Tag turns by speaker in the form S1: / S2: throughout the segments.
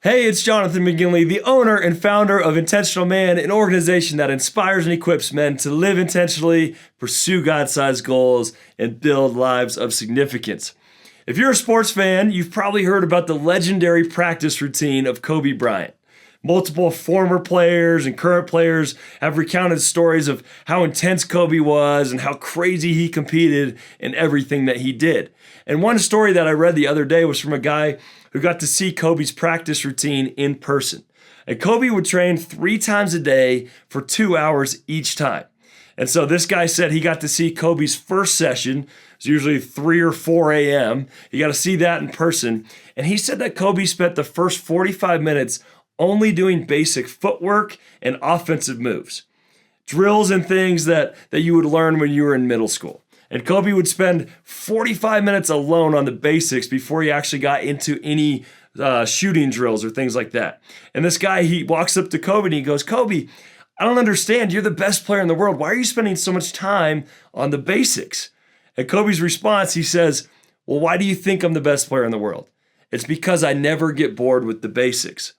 S1: Hey, it's Jonathan McGinley, the owner and founder of Intentional Man, an organization that inspires and equips men to live intentionally, pursue God-sized goals, and build lives of significance. If you're a sports fan, you've probably heard about the legendary practice routine of Kobe Bryant. Multiple former players and current players have recounted stories of how intense Kobe was and how crazy he competed in everything that he did. And one story that I read the other day was from a guy who got to see Kobe's practice routine in person. And Kobe would train 3 times a day for 2 hours each time. And so this guy said he got to see Kobe's first session. It's usually 3 or 4 a.m. He got to see that in person. And he said that Kobe spent the first 45 minutes only doing basic footwork and offensive moves, drills and things that you would learn when you were in middle school. And Kobe would spend 45 minutes alone on the basics before he actually got into any shooting drills or things like that. And this guy, he walks up to Kobe and he goes, "Kobe, I don't understand. You're the best player in the world. Why are you spending so much time on the basics?" And Kobe's response, he says, "Well, why do you think I'm the best player in the world? It's because I never get bored with the basics."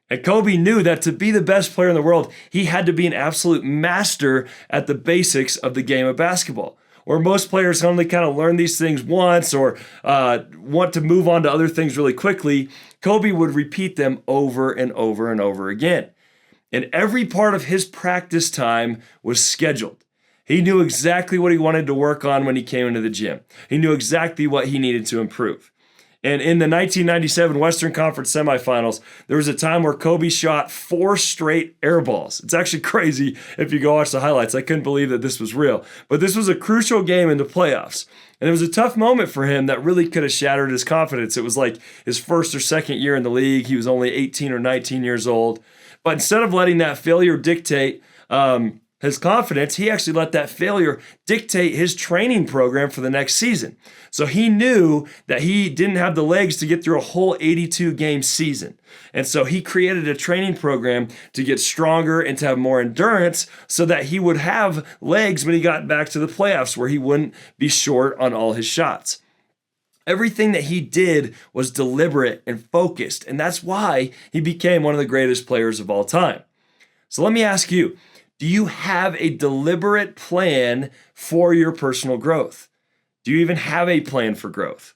S1: And Kobe knew that to be the best player in the world, he had to be an absolute master at the basics of the game of basketball. Where most players only kind of learn these things once or want to move on to other things really quickly, Kobe would repeat them over and over and over again. And every part of his practice time was scheduled. He knew exactly what he wanted to work on when he came into the gym. He knew exactly what he needed to improve. And in the 1997 Western Conference semifinals, there was a time where Kobe shot 4 straight air balls. It's actually crazy if you go watch the highlights. I couldn't believe that this was real. But this was a crucial game in the playoffs. And it was a tough moment for him that really could have shattered his confidence. It was like his first or second year in the league. He was only 18 or 19 years old. But instead of letting that failure dictate his confidence, he actually let that failure dictate his training program for the next season. So he knew that he didn't have the legs to get through a whole 82-game season. And so he created a training program to get stronger and to have more endurance so that he would have legs when he got back to the playoffs where he wouldn't be short on all his shots. Everything that he did was deliberate and focused, and that's why he became one of the greatest players of all time. So let me ask you, do you have a deliberate plan for your personal growth? Do you even have a plan for growth?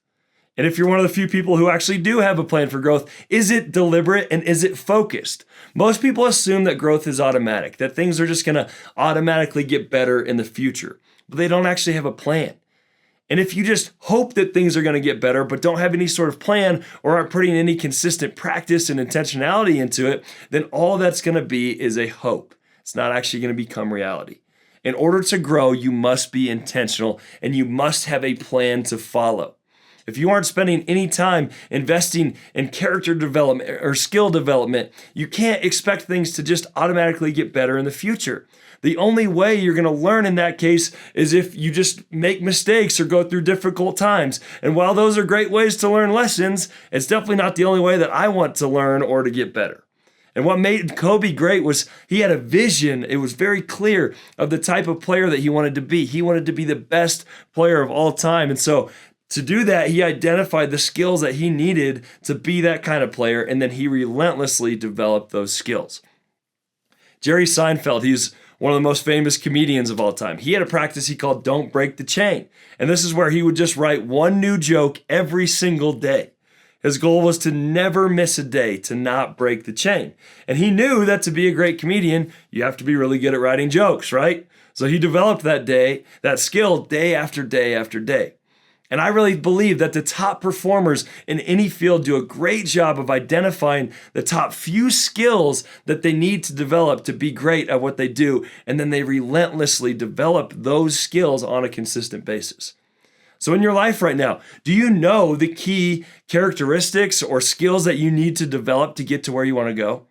S1: And if you're one of the few people who actually do have a plan for growth, is it deliberate and is it focused? Most people assume that growth is automatic, that things are just going to automatically get better in the future, but they don't actually have a plan. And if you just hope that things are going to get better, but don't have any sort of plan or aren't putting any consistent practice and intentionality into it, then all that's going to be is a hope. It's not actually going to become reality. In order to grow, you must be intentional and you must have a plan to follow. If you aren't spending any time investing in character development or skill development, you can't expect things to just automatically get better in the future. The only way you're going to learn in that case is if you just make mistakes or go through difficult times. And while those are great ways to learn lessons, it's definitely not the only way that I want to learn or to get better. And what made Kobe great was he had a vision. It was very clear of the type of player that he wanted to be. He wanted to be the best player of all time. And so to do that, he identified the skills that he needed to be that kind of player, and then he relentlessly developed those skills. Jerry Seinfeld, he's one of the most famous comedians of all time. He had a practice he called Don't Break the Chain. And this is where he would just write one new joke every single day. His goal was to never miss a day, to not break the chain. And he knew that to be a great comedian, you have to be really good at writing jokes, right? So he developed that skill day after day after day. And I really believe that the top performers in any field do a great job of identifying the top few skills that they need to develop to be great at what they do. And then they relentlessly develop those skills on a consistent basis. So in your life right now, do you know the key characteristics or skills that you need to develop to get to where you want to go?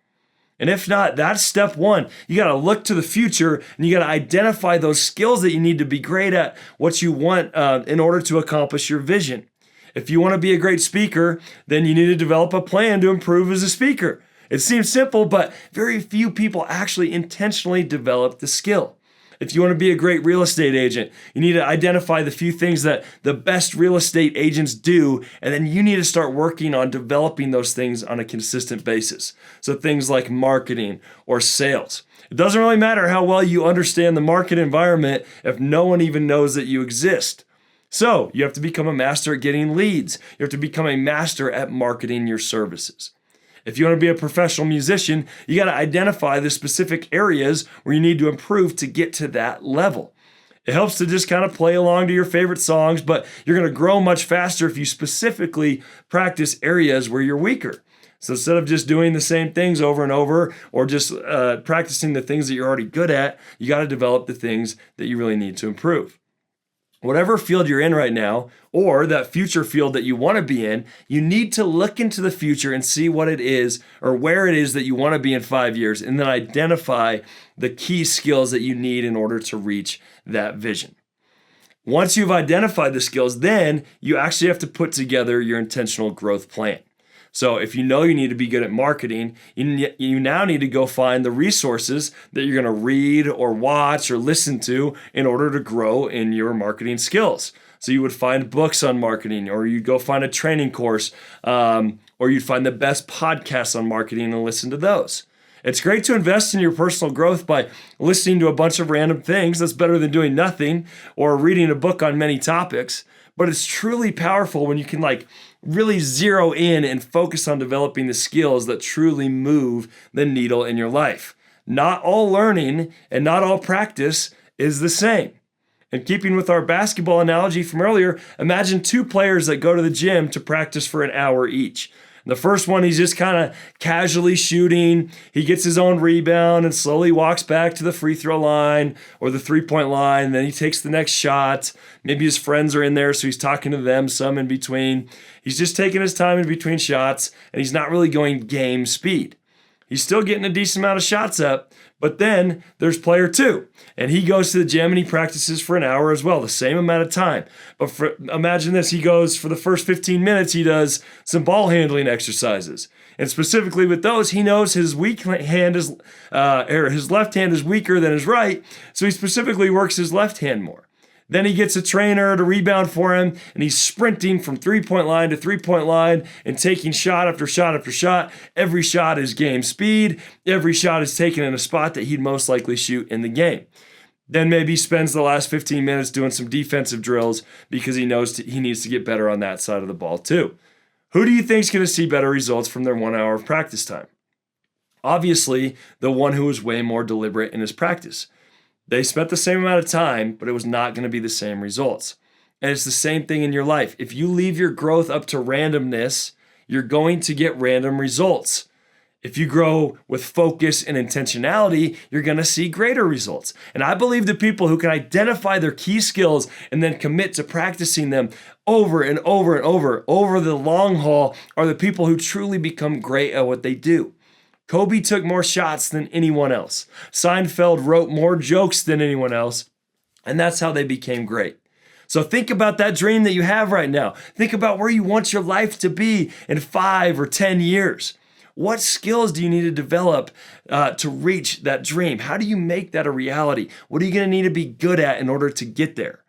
S1: And if not, that's step one. You got to look to the future and you got to identify those skills that you need to be great at, what you want in order to accomplish your vision. If you want to be a great speaker, then you need to develop a plan to improve as a speaker. It seems simple, but very few people actually intentionally develop the skill. If you want to be a great real estate agent, you need to identify the few things that the best real estate agents do, and then you need to start working on developing those things on a consistent basis. So things like marketing or sales. It doesn't really matter how well you understand the market environment if no one even knows that you exist. So you have to become a master at getting leads. You have to become a master at marketing your services. If you want to be a professional musician, you got to identify the specific areas where you need to improve to get to that level. It helps to just kind of play along to your favorite songs, but you're going to grow much faster if you specifically practice areas where you're weaker. So instead of just doing the same things over and over, or just practicing the things that you're already good at, you got to develop the things that you really need to improve. Whatever field you're in right now, or that future field that you want to be in, you need to look into the future and see what it is or where it is that you want to be in 5 years, and then identify the key skills that you need in order to reach that vision. Once you've identified the skills, then you actually have to put together your intentional growth plan. So if you know you need to be good at marketing, you now need to go find the resources that you're going to read or watch or listen to in order to grow in your marketing skills. So you would find books on marketing, or you'd go find a training course, or you'd find the best podcasts on marketing and listen to those. It's great to invest in your personal growth by listening to a bunch of random things. That's better than doing nothing or reading a book on many topics. But it's truly powerful when you can really zero in and focus on developing the skills that truly move the needle in your life. Not all learning and not all practice is the same. And keeping with our basketball analogy from earlier, imagine two players that go to the gym to practice for an hour each. The first one, he's just kind of casually shooting. He gets his own rebound and slowly walks back to the free throw line or the three-point line. And then he takes the next shot. Maybe his friends are in there, so he's talking to them some in between. He's just taking his time in between shots, and he's not really going game speed. He's still getting a decent amount of shots up, but then there's player two, and he goes to the gym and he practices for an hour as well, the same amount of time. But imagine this, he goes for the first 15 minutes, he does some ball handling exercises. And specifically with those, he knows his weak hand is, or his left hand is weaker than his right, so he specifically works his left hand more. Then he gets a trainer to rebound for him, and he's sprinting from three-point line to three-point line and taking shot after shot after shot. Every shot is game speed. Every shot is taken in a spot that he'd most likely shoot in the game. Then maybe he spends the last 15 minutes doing some defensive drills because he knows he needs to get better on that side of the ball too. Who do you think is going to see better results from their 1 hour of practice time? Obviously, the one who was way more deliberate in his practice. They spent the same amount of time, but it was not going to be the same results. And it's the same thing in your life. If you leave your growth up to randomness, you're going to get random results. If you grow with focus and intentionality, you're going to see greater results. And I believe the people who can identify their key skills and then commit to practicing them over and over and over the long haul are the people who truly become great at what they do. Kobe took more shots than anyone else. Seinfeld wrote more jokes than anyone else, and that's how they became great. So think about that dream that you have right now. Think about where you want your life to be in 5 or 10 years. What skills do you need to develop to reach that dream? How do you make that a reality? What are you going to need to be good at in order to get there?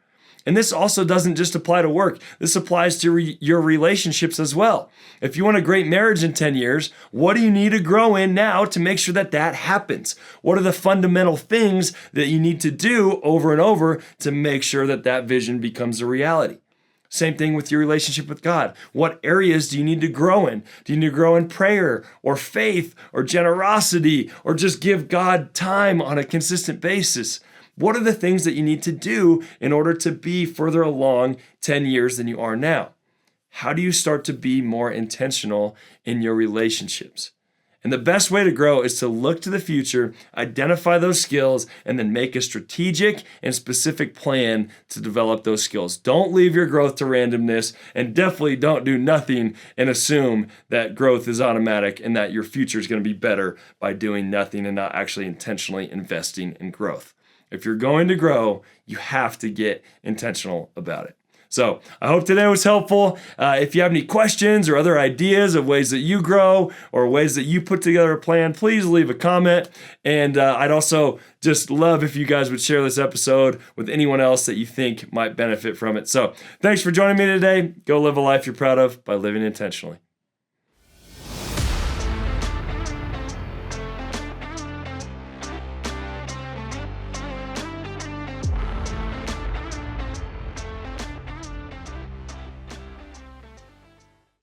S1: And this also doesn't just apply to work. This applies to your relationships as well. If you want a great marriage in 10 years, what do you need to grow in now to make sure that that happens? What are the fundamental things that you need to do over and over to make sure that that vision becomes a reality? Same thing with your relationship with God. What areas do you need to grow in? Do you need to grow in prayer or faith or generosity or just give God time on a consistent basis? What are the things that you need to do in order to be further along 10 years than you are now? How do you start to be more intentional in your relationships? And the best way to grow is to look to the future, identify those skills, and then make a strategic and specific plan to develop those skills. Don't leave your growth to randomness, and definitely don't do nothing and assume that growth is automatic and that your future is going to be better by doing nothing and not actually intentionally investing in growth. If you're going to grow, you have to get intentional about it. So I hope today was helpful. If you have any questions or other ideas of ways that you grow or ways that you put together a plan, please leave a comment. And I'd also just love if you guys would share this episode with anyone else that you think might benefit from it. So thanks for joining me today. Go live a life you're proud of by living intentionally.